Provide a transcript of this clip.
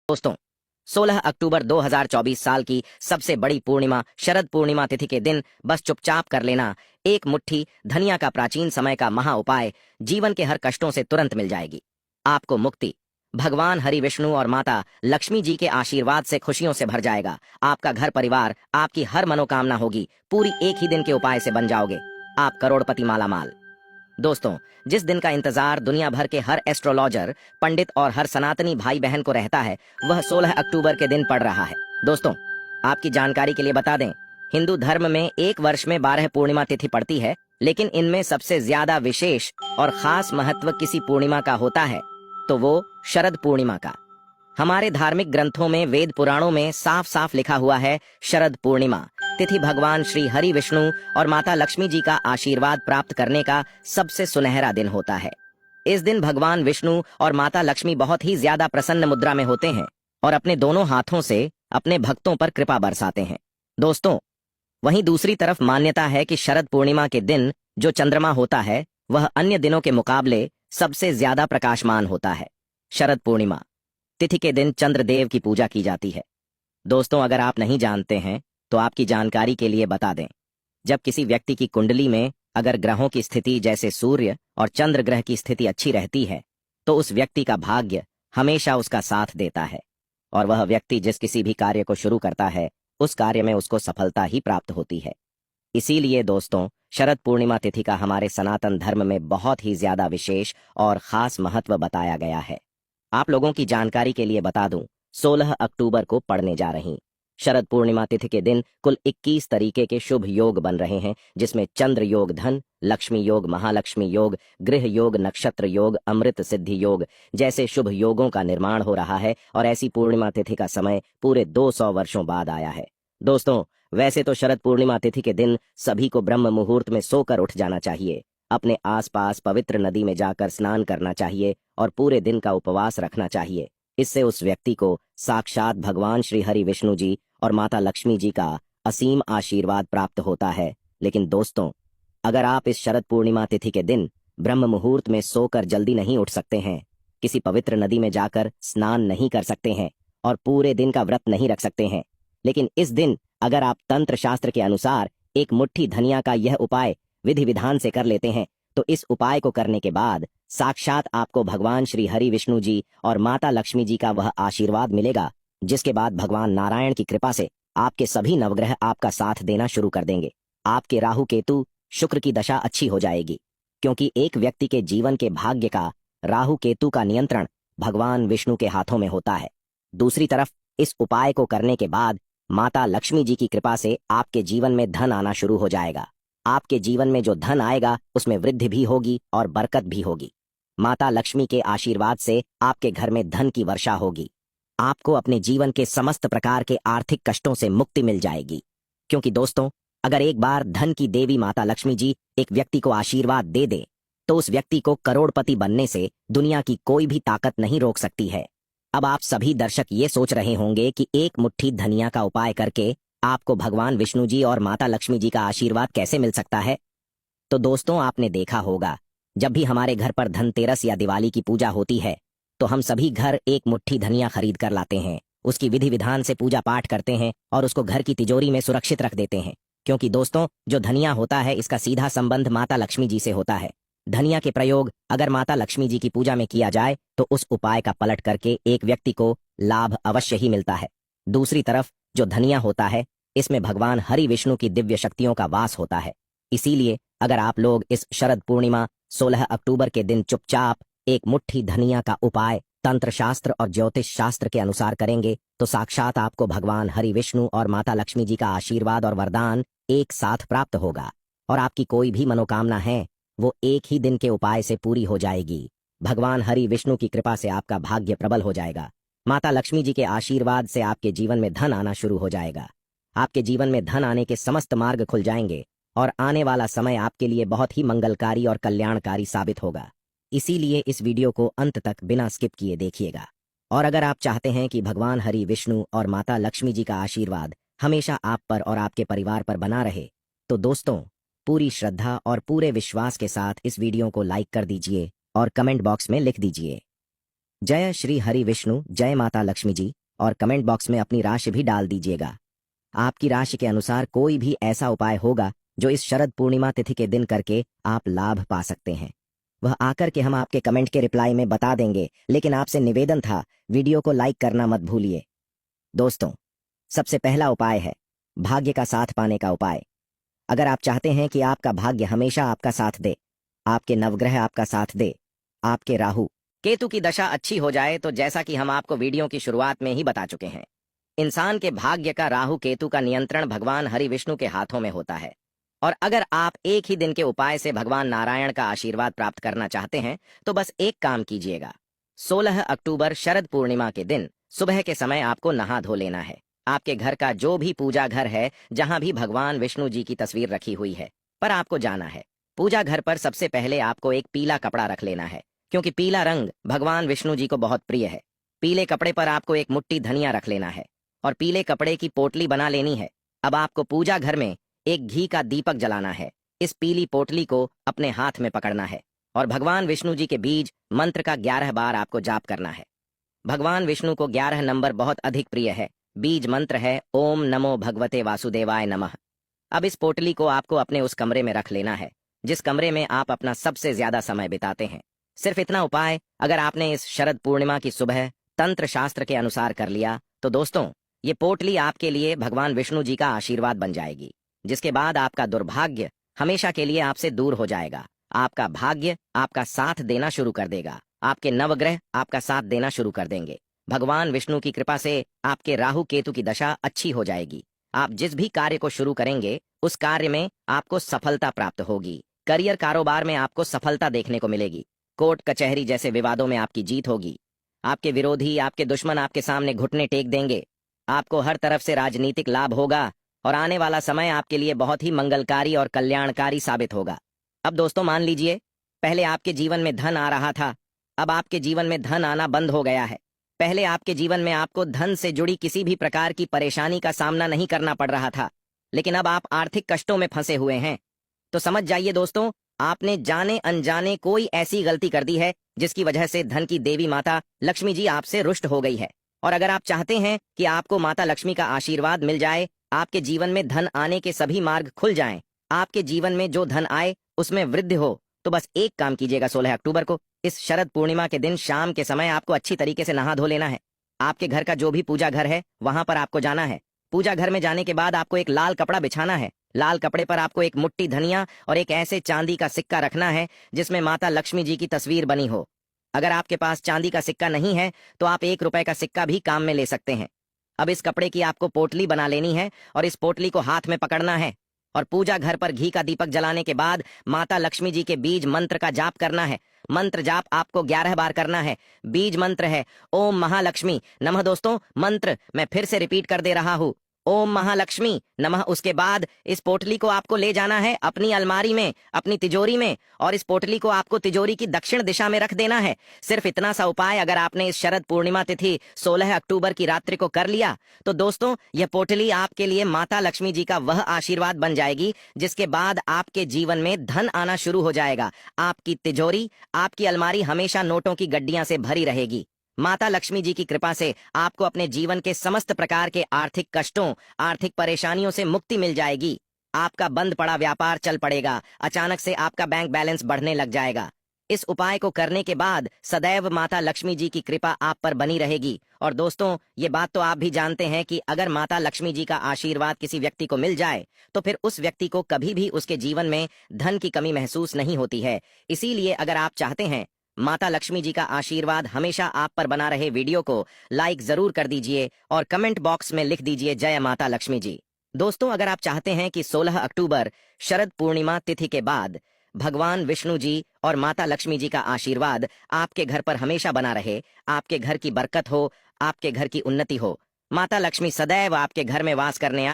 दोस्तों, 16 अक्टूबर 2024 साल की सबसे बड़ी पूर्णिमा शरद पूर्णिमा तिथि के दिन बस चुपचाप कर लेना एक मुट्ठी धनिया का प्राचीन समय का महा उपाय जीवन के हर कष्टों से तुरंत मिल जाएगी। आपको मुक्ति भगवान हरि विष्णु और माता लक्ष्मी जी के आशीर्वाद से खुशियों से भर जाएगा। आपका घर परिवार, आपकी हर मनोकामना होगी पूरी एक ही दिन के उपाय से बन जाओगे आप करोड़पति मालामाल। दोस्तों, जिस दिन का इंतजार दुनिया भर के हर एस्ट्रोलॉजर, पंडित और हर सनातनी भाई बहन को रहता है, वह 16 अक्टूबर के दिन पड़ रहा है। दोस्तों, आपकी जानकारी के लिए बता दें, हिंदू धर्म में एक वर्ष में 12 पूर्णिमा तिथि पड़ती है, लेकिन इनमें सबसे ज्यादा विशेष और खास महत्व किसी पूर्णिमा का होता है, तो वो शरद पूर्णिमा का। हमारे धार्मिक ग्रंथों में, वेद पुराणों में साफ साफ लिखा हुआ है, शरद पूर्णिमा तिथि भगवान श्री हरि विष्णु और माता लक्ष्मी जी का आशीर्वाद प्राप्त करने का सबसे सुनहरा दिन होता है। इस दिन भगवान विष्णु और माता लक्ष्मी बहुत ही ज्यादा प्रसन्न मुद्रा में होते हैं और अपने दोनों हाथों से अपने भक्तों पर कृपा बरसाते हैं। दोस्तों, वहीं दूसरी तरफ मान्यता है कि शरद पूर्णिमा के दिन जो चंद्रमा होता है, वह अन्य दिनों के मुकाबले सबसे ज्यादा प्रकाशमान होता है। शरद पूर्णिमा तिथि के दिन चंद्रदेव की पूजा की जाती है। दोस्तों, अगर आप नहीं जानते हैं तो आपकी जानकारी के लिए बता दें, जब किसी व्यक्ति की कुंडली में अगर ग्रहों की स्थिति जैसे सूर्य और चंद्र ग्रह की स्थिति अच्छी रहती है, तो उस व्यक्ति का भाग्य हमेशा उसका साथ देता है और वह व्यक्ति जिस किसी भी कार्य को शुरू करता है, उस कार्य में उसको सफलता ही प्राप्त होती है। इसीलिए दोस्तों, शरद पूर्णिमा तिथि का हमारे सनातन धर्म में बहुत ही ज्यादा विशेष और खास महत्व बताया गया है। आप लोगों की जानकारी के लिए बता दूं, 16 अक्टूबर को पड़ने जा रही शरद पूर्णिमा तिथि के दिन कुल 21 तरीके के शुभ योग बन रहे हैं, जिसमें चंद्र योग धन, लक्ष्मी योग, महालक्ष्मी योग, गृह योग, नक्षत्र योग, अमृत सिद्धि योग जैसे शुभ योगों का निर्माण हो रहा है और ऐसी पूर्णिमा तिथि का समय पूरे 200 वर्षों बाद आया है। दोस्तों, वैसे तो शरद पूर्णिमा तिथि के दिन सभी को ब्रह्म मुहूर्त में सोकर उठ जाना चाहिए, अपने आसपास पवित्र नदी में जाकर स्नान करना चाहिए और पूरे दिन का उपवास रखना चाहिए। इससे उस व्यक्ति को साक्षात भगवान श्री हरि विष्णु जी और माता लक्ष्मी जी का असीम आशीर्वाद प्राप्त होता है। लेकिन दोस्तों, अगर आप इस शरद पूर्णिमा तिथि के दिन ब्रह्म मुहूर्त में सोकर जल्दी नहीं उठ सकते हैं, किसी पवित्र नदी में जाकर स्नान नहीं कर सकते हैं और पूरे दिन का व्रत नहीं रख सकते हैं, लेकिन इस दिन अगर आप तंत्र शास्त्र के अनुसार एक मुट्ठी धनिया का यह उपाय विधि विधान से कर लेते हैं, तो इस उपाय को करने के बाद साक्षात आपको भगवान श्री हरि विष्णु जी और माता लक्ष्मी जी का वह आशीर्वाद मिलेगा, जिसके बाद भगवान नारायण की कृपा से आपके सभी नवग्रह आपका साथ देना शुरू कर देंगे। आपके राहु केतु शुक्र की दशा अच्छी हो जाएगी, क्योंकि एक व्यक्ति के जीवन के भाग्य का राहु केतु का नियंत्रण भगवान विष्णु के हाथों में होता है। दूसरी तरफ इस उपाय को करने के बाद माता लक्ष्मी जी की कृपा से आपके जीवन में धन आना शुरू हो जाएगा। आपके जीवन में जो धन आएगा उसमें वृद्धि भी होगी और बरकत भी होगी। माता लक्ष्मी के आशीर्वाद से आपके घर में धन की वर्षा होगी। आपको अपने जीवन के समस्त प्रकार के आर्थिक कष्टों से मुक्ति मिल जाएगी, क्योंकि दोस्तों, अगर एक बार धन की देवी माता लक्ष्मी जी एक व्यक्ति को आशीर्वाद दे दे, तो उस व्यक्ति को करोड़पति बनने से दुनिया की कोई भी ताकत नहीं रोक सकती है। अब आप सभी दर्शक ये सोच रहे होंगे कि एक मुट्ठी धनिया का उपाय करके आपको भगवान विष्णु जी और माता लक्ष्मी जी का आशीर्वाद कैसे मिल सकता है। तो दोस्तों, आपने देखा होगा, जब भी हमारे घर पर धनतेरस या दिवाली की पूजा होती है, तो हम सभी घर एक मुट्ठी धनिया खरीद कर लाते हैं, उसकी विधि विधान से पूजा पाठ करते हैं और उसको घर की तिजोरी में सुरक्षित रख देते हैं। क्योंकि दोस्तों, जो धनिया होता है, इसका सीधा संबंध माता लक्ष्मी जी से होता है। धनिया के प्रयोग अगर माता लक्ष्मी जी की पूजा में किया जाए, तो उस उपाय का पलट करके एक व्यक्ति को लाभ अवश्य ही मिलता है। दूसरी तरफ जो धनिया होता है, इसमें भगवान हरि विष्णु की दिव्य शक्तियों का वास होता है। इसीलिए अगर आप लोग इस शरद पूर्णिमा 16 अक्टूबर के दिन चुपचाप एक मुट्ठी धनिया का उपाय तंत्र शास्त्र और ज्योतिष शास्त्र के अनुसार करेंगे, तो साक्षात आपको भगवान हरि विष्णु और माता लक्ष्मी जी का आशीर्वाद और वरदान एक साथ प्राप्त होगा और आपकी कोई भी मनोकामना है, वो एक ही दिन के उपाय से पूरी हो जाएगी। भगवान हरि विष्णु की कृपा से आपका भाग्य प्रबल हो जाएगा। माता लक्ष्मी जी के आशीर्वाद से आपके जीवन में धन आना शुरू हो जाएगा। आपके जीवन में धन आने के समस्त मार्ग खुल जाएंगे और आने वाला समय आपके लिए बहुत ही मंगलकारी और कल्याणकारी साबित होगा। इसीलिए इस वीडियो को अंत तक बिना स्किप किए देखिएगा। और अगर आप चाहते हैं कि भगवान हरि विष्णु और माता लक्ष्मी जी का आशीर्वाद हमेशा आप पर और आपके परिवार पर बना रहे, तो दोस्तों, पूरी श्रद्धा और पूरे विश्वास के साथ इस वीडियो को लाइक कर दीजिए और कमेंट बॉक्स में लिख दीजिए, जय श्री हरि विष्णु, जय माता लक्ष्मी जी। और कमेंट बॉक्स में अपनी राशि भी डाल दीजिएगा। आपकी राशि के अनुसार कोई भी ऐसा उपाय होगा जो इस शरद पूर्णिमा तिथि के दिन करके आप लाभ पा सकते हैं, वह आकर के हम आपके कमेंट के रिप्लाई में बता देंगे। लेकिन आपसे निवेदन था, वीडियो को लाइक करना मत भूलिए। दोस्तों, सबसे पहला उपाय है भाग्य का साथ पाने का उपाय। अगर आप चाहते हैं कि आपका भाग्य हमेशा आपका साथ दे, आपके नवग्रह आपका साथ दे, आपके राहु केतु की दशा अच्छी हो जाए, तो जैसा कि हम आपको वीडियो की शुरुआत में ही बता चुके हैं, इंसान के भाग्य का राहु केतु का नियंत्रण भगवान हरि विष्णु के हाथों में होता है। और अगर आप एक ही दिन के उपाय से भगवान नारायण का आशीर्वाद प्राप्त करना चाहते हैं, तो बस एक काम कीजिएगा। 16 अक्टूबर शरद पूर्णिमा के दिन सुबह के समय आपको नहा धो लेना है। आपके घर का जो भी पूजा घर है, जहां भी भगवान विष्णु जी की तस्वीर रखी हुई है, पर आपको जाना है। पूजा घर पर सबसे पहले आपको एक पीला कपड़ा रख लेना है, क्योंकि पीला रंग भगवान विष्णु जी को बहुत प्रिय है। पीले कपड़े पर आपको एक मुट्ठी धनिया रख लेना है और पीले कपड़े की पोटली बना लेनी है। अब आपको पूजा घर में एक घी का दीपक जलाना है। इस पीली पोटली को अपने हाथ में पकड़ना है और भगवान विष्णु जी के बीज मंत्र का 11 बार आपको जाप करना है। भगवान विष्णु को 11 नंबर बहुत अधिक प्रिय है। बीज मंत्र है ओम नमो भगवते वासुदेवाय नमः। अब इस पोटली को आपको अपने उस कमरे में रख लेना है जिस कमरे में आप अपना सबसे ज्यादा समय बिताते हैं। सिर्फ इतना उपाय अगर आपने इस शरद पूर्णिमा की सुबह तंत्र शास्त्र के अनुसार कर लिया, तो दोस्तों, ये पोटली आपके लिए भगवान विष्णु जी का आशीर्वाद बन जाएगी, जिसके बाद आपका दुर्भाग्य हमेशा के लिए आपसे दूर हो जाएगा। आपका भाग्य आपका साथ देना शुरू कर देगा। आपके नवग्रह आपका साथ देना शुरू कर देंगे। भगवान विष्णु की कृपा से आपके राहु केतु की दशा अच्छी हो जाएगी। आप जिस भी कार्य को शुरू करेंगे, उस कार्य में आपको सफलता प्राप्त होगी। करियर कारोबार में आपको सफलता देखने को मिलेगी। कोर्ट कचहरी जैसे विवादों में आपकी जीत होगी। आपके विरोधी, आपके दुश्मन आपके सामने घुटने टेक देंगे। आपको हर तरफ से राजनीतिक लाभ होगा और आने वाला समय आपके लिए बहुत ही मंगलकारी और कल्याणकारी साबित होगा। अब दोस्तों, मान लीजिए, पहले आपके जीवन में धन आ रहा था, अब आपके जीवन में धन आना बंद हो गया है। पहले आपके जीवन में आपको धन से जुड़ी किसी भी प्रकार की परेशानी का सामना नहीं करना पड़ रहा था, लेकिन अब आप आर्थिक कष्टों में फंसे हुए हैं। तो समझ जाइए दोस्तों, आपने जाने अनजाने कोई ऐसी गलती कर दी है जिसकी वजह से धन की देवी माता लक्ष्मी जी आपसे रुष्ट हो गई है। और अगर आप चाहते हैं कि आपको माता लक्ष्मी का आशीर्वाद मिल जाए, आपके जीवन में धन आने के सभी मार्ग खुल जाएं, आपके जीवन में जो धन आए उसमें वृद्धि हो, तो बस एक काम कीजिएगा। 16 अक्टूबर को इस शरद पूर्णिमा के दिन शाम के समय आपको अच्छी तरीके से नहा धो लेना है। आपके घर का जो भी पूजा घर है, वहां पर आपको जाना है। पूजा घर में जाने के बाद आपको एक लाल कपड़ा बिछाना है। लाल कपड़े पर आपको एक मुट्ठी धनिया और एक ऐसे चांदी का सिक्का रखना है जिसमें माता लक्ष्मी जी की तस्वीर बनी हो। अगर आपके पास चांदी का सिक्का नहीं है, तो आप 1 रुपए का सिक्का भी काम में ले सकते हैं। अब इस कपड़े की आपको पोटली बना लेनी है और इस पोटली को हाथ में पकड़ना है और पूजा घर पर घी का दीपक जलाने के बाद माता लक्ष्मी जी के बीज मंत्र का जाप करना है। मंत्र जाप आपको 11 बार करना है। बीज मंत्र है ओम महालक्ष्मी नमः। दोस्तों, मंत्र मैं फिर से रिपीट कर दे रहा हूं, ओम महालक्ष्मी नमः। उसके बाद इस पोटली को आपको ले जाना है अपनी अलमारी में, अपनी तिजोरी में, और इस पोटली को आपको तिजोरी की दक्षिण दिशा में रख देना है। सिर्फ इतना सा उपाय अगर आपने इस शरद पूर्णिमा तिथि 16 अक्टूबर की रात्रि को कर लिया, तो दोस्तों, यह पोटली आपके लिए माता लक्ष्मी जी का वह आशीर्वाद बन जाएगी जिसके बाद आपके जीवन में धन आना शुरू हो जाएगा। आपकी तिजोरी, आपकी अलमारी हमेशा नोटों की गड्डियां से भरी रहेगी। माता लक्ष्मी जी की कृपा से आपको अपने जीवन के समस्त प्रकार के आर्थिक कष्टों, आर्थिक परेशानियों से मुक्ति मिल जाएगी। आपका बंद पड़ा व्यापार चल पड़ेगा। अचानक से आपका बैंक बैलेंस बढ़ने लग जाएगा। इस उपाय को करने के बाद सदैव माता लक्ष्मी जी की कृपा आप पर बनी रहेगी। और दोस्तों, ये बात तो आप भी जानते हैं कि अगर माता लक्ष्मी जी का आशीर्वाद किसी व्यक्ति को मिल जाए, तो फिर उस व्यक्ति को कभी भी उसके जीवन में धन की कमी महसूस नहीं होती है। इसीलिए अगर आप चाहते हैं माता लक्ष्मी जी का आशीर्वाद हमेशा आप पर बना रहे, वीडियो को लाइक जरूर कर दीजिए और कमेंट बॉक्स में लिख दीजिए जय माता लक्ष्मी जी। दोस्तों, अगर आप चाहते हैं कि 16 अक्टूबर शरद पूर्णिमा तिथि के बाद भगवान विष्णु जी और माता लक्ष्मी जी का आशीर्वाद आपके घर पर हमेशा बना रहे, आपके घर की बरकत हो, आपके घर की उन्नति हो, माता लक्ष्मी सदैव आपके घर में वास करने